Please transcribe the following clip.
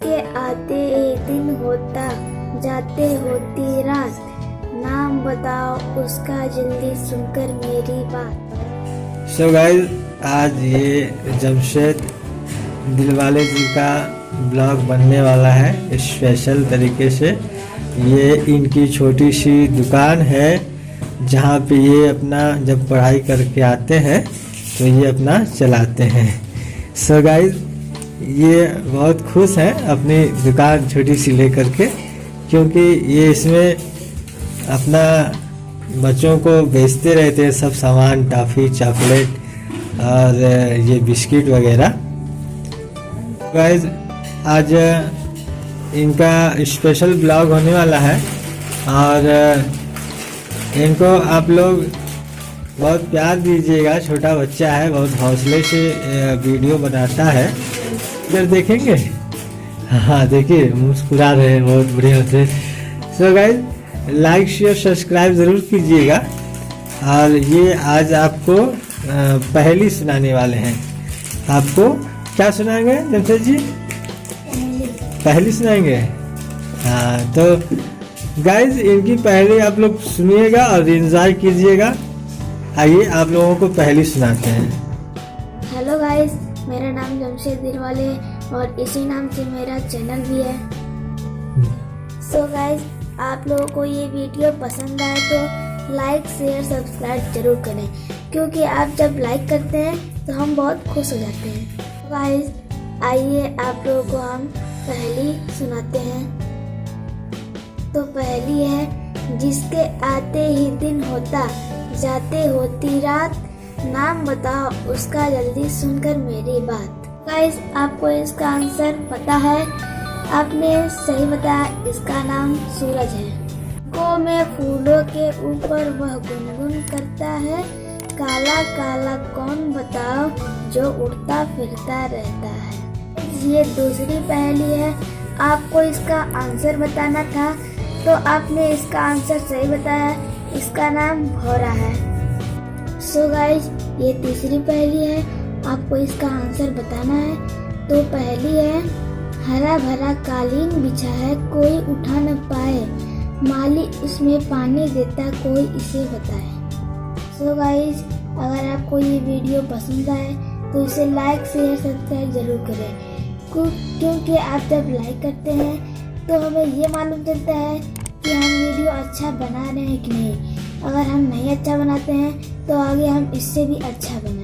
जिसके आते ही दिन होता जाते होती रात, नाम बताओ उसका जल्दी सुनकर मेरी बात। सो गाइस, आज ये जमशेद दिलवाले जी का ब्लॉग बनने वाला है स्पेशल तरीके से। ये इनकी छोटी सी दुकान है जहाँ पे ये अपना जब पढ़ाई करके आते हैं तो ये अपना चलाते हैं। सो गाइस, ये बहुत खुश हैं अपनी दुकान छोटी सी लेकर के, क्योंकि ये इसमें अपना बच्चों को बेचते रहते हैं सब सामान, टॉफ़ी, चॉकलेट और ये बिस्किट वगैरह। गाइस, आज इनका स्पेशल ब्लॉग होने वाला है और इनको आप लोग बहुत प्यार दीजिएगा। छोटा बच्चा है, बहुत हौसले से वीडियो बनाता है। इधर देखेंगे, हाँ देखिए मुस्कुरा रहे हैं बहुत बढ़िया से। So guys, like share subscribe ज़रूर कीजिएगा। और ये आज आपको पहेली सुनाने वाले हैं। आपको क्या सुनाएंगे जमशेद जी? पहेली सुनाएंगे। हाँ, तो गाइस इनकी पहेली आप लोग सुनिएगा और एंजॉय कीजिएगा। आइए आप लोगों को पहेली सुनाते हैं। हेलो गाइस, मेरा नाम जमशेद दिलवाले और इसी नाम से मेरा चैनल भी है। सो गाइस, आप लोगों को ये वीडियो पसंद आए तो लाइक शेयर सब्सक्राइब जरूर करें, क्योंकि आप जब लाइक करते हैं तो हम बहुत खुश हो जाते हैं। गाइस, आइए आप लोगों को हम पहेली सुनाते हैं। तो पहेली है, जिसके आते ही दिन होता जाते होती रात, नाम बताओ उसका जल्दी सुनकर मेरी बात। गाइस, आपको इसका आंसर पता है? आपने सही बताया, इसका नाम सूरज है। को में फूलों के ऊपर वह गुनगुन करता है, काला काला कौन बताओ जो उड़ता फिरता रहता है। ये दूसरी पहेली है, आपको इसका आंसर बताना था तो आपने इसका आंसर सही बताया, इसका नाम भौरा है। सो गाइस, ये तीसरी पहेली है, आपको इसका आंसर बताना है। तो पहेली है, हरा भरा कालीन बिछा है कोई उठा न पाए, माली उसमें पानी देता कोई इसे बताए। सो गाइस, अगर आपको ये वीडियो पसंद आए तो इसे लाइक शेयर सब्सक्राइब जरूर करें, क्योंकि आप जब लाइक करते हैं तो हमें ये मालूम चलता है कि हम वीडियो अच्छा बना रहे हैं कि नहीं। अगर हम नहीं अच्छा बनाते हैं तो आगे हम इससे भी अच्छा बनाएं।